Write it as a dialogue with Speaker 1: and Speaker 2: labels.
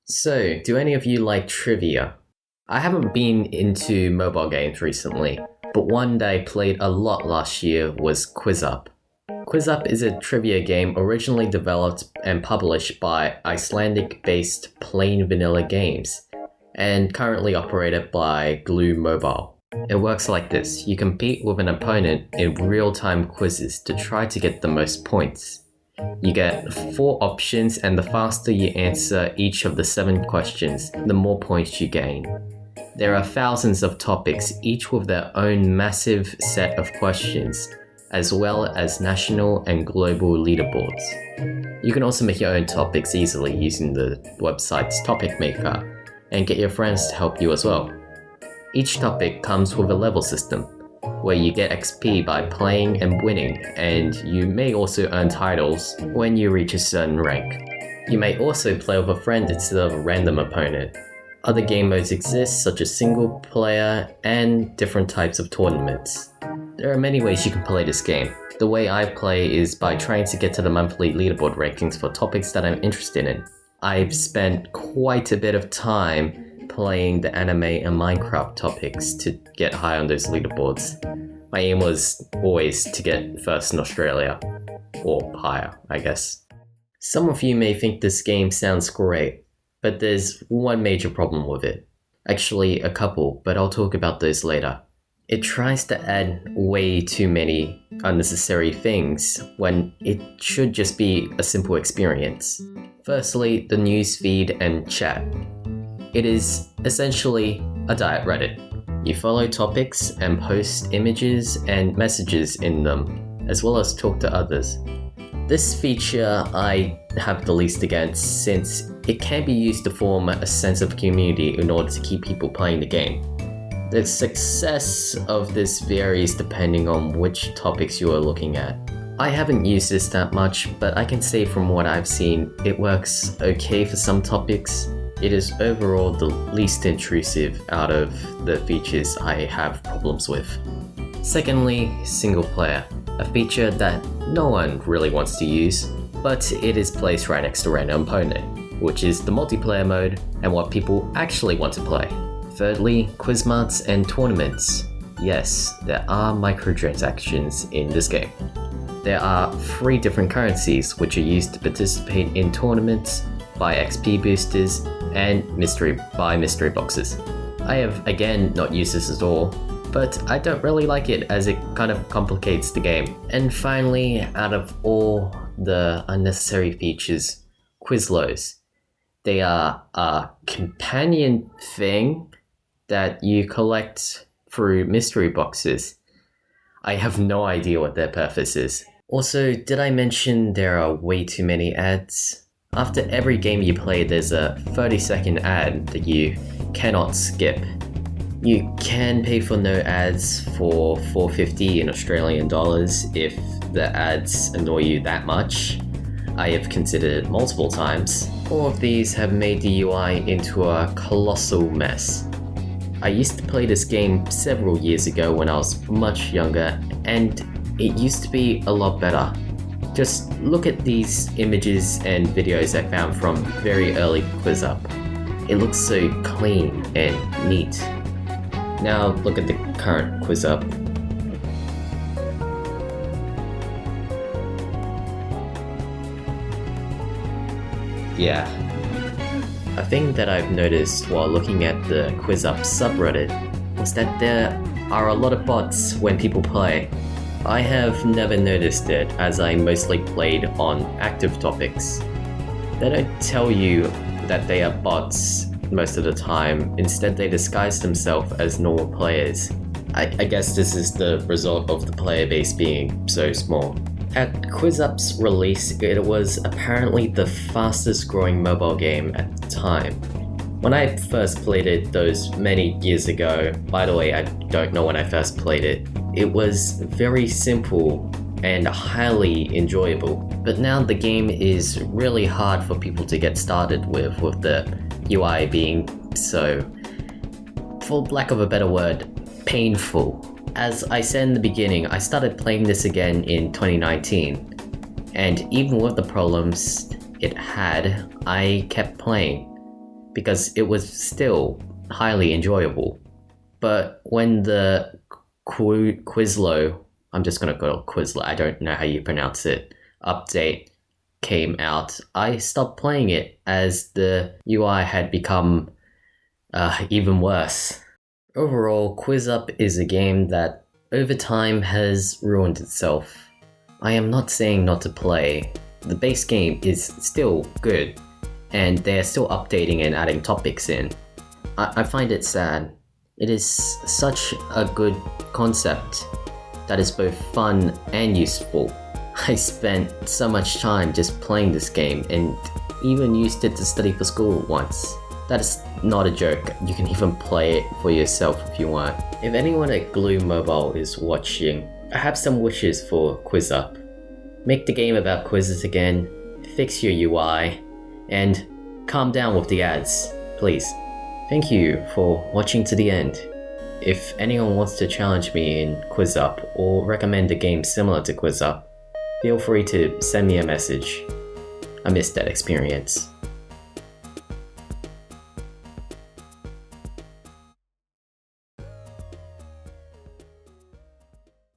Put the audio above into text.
Speaker 1: So, do any of you like trivia? I haven't been into mobile games recently, but one that I played a lot last year was QuizUp. QuizUp is a trivia game originally developed and published by Icelandic-based Plain Vanilla Games, and currently operated by Glue Mobile. It works like this: you compete with an opponent in real-time quizzes to try to get the most points. You get 4 options, and the faster you answer each of the 7 questions, the more points you gain. There are thousands of topics, each with their own massive set of questions, as well as national and global leaderboards. You can also make your own topics easily using the website's topic maker, and get your friends to help you as well. Each topic comes with a level system, where you get XP by playing and winning, and you may also earn titles when you reach a certain rank. You may also play with a friend instead of a random opponent. Other game modes exist, such as single player and different types of tournaments. There are many ways you can play this game. The way I play is by trying to get to the monthly leaderboard rankings for topics that I'm interested in. I've spent quite a bit of time playing the anime and Minecraft topics to get high on those leaderboards. My aim was always to get first in Australia, or higher, I guess. Some of you may think this game sounds great, but there's one major problem with it. Actually, a couple, but I'll talk about those later. It tries to add way too many unnecessary things when it should just be a simple experience. Firstly, the news feed and chat. It is essentially a diet Reddit. You follow topics and post images and messages in them, as well as talk to others. This feature I have the least against, since it can be used to form a sense of community in order to keep people playing the game. The success of this varies depending on which topics you are looking at. I haven't used this that much, but I can say from what I've seen, it works okay for some topics. It is overall the least intrusive out of the features I have problems with. Secondly, single player, a feature that no one really wants to use, but it is placed right next to random opponent, which is the multiplayer mode and what people actually want to play. Thirdly, quizmarts and tournaments. Yes, there are microtransactions in this game. There are 3 different currencies which are used to participate in tournaments, buy XP boosters, and buy mystery boxes. I have again not used this at all, but I don't really like it as it kind of complicates the game. And finally, out of all the unnecessary features, Quizlos. They are a companion thing that you collect through mystery boxes. I have no idea what their purpose is. Also, did I mention there are way too many ads? After every game you play, there's a 30-second ad that you cannot skip. You can pay for no ads for $4.50 in Australian dollars if the ads annoy you that much. I have considered it multiple times. All of these have made the UI into a colossal mess. I used to play this game several years ago when I was much younger, and it used to be a lot better. Just look at these images and videos I found from very early QuizUp. It looks so clean and neat. Now look at the current QuizUp. Yeah. A thing that I've noticed while looking at the QuizUp subreddit was that there are a lot of bots when people play. I have never noticed it, as I mostly played on active topics. They don't tell you that they are bots most of the time. Instead, they disguise themselves as normal players. I guess this is the result of the player base being so small. At QuizUp's release, it was apparently the fastest growing mobile game at the time. When I first played it those many years ago, by the way, I don't know when I first played it, it was very simple and highly enjoyable. But now the game is really hard for people to get started with the UI being so, for lack of a better word, painful. As I said in the beginning, I started playing this again in 2019, and even with the problems it had, I kept playing. because it was still highly enjoyable. But when the Quizlo, I'm just gonna go Quizlo, I don't know how you pronounce it, update came out, I stopped playing it as the UI had become even worse. Overall, QuizUp is a game that over time has ruined itself. I am not saying not to play. The base game is still good, and they are still updating and adding topics in. I find it sad. It is such a good concept that is both fun and useful. I spent so much time just playing this game and even used it to study for school once. That is not a joke, you can even play it for yourself if you want. If anyone at Glue Mobile is watching, I have some wishes for QuizUp. Make the game about quizzes again, fix your UI, and calm down with the ads, please. Thank you for watching to the end. If anyone wants to challenge me in QuizUp or recommend a game similar to QuizUp, feel free to send me a message. I missed that experience.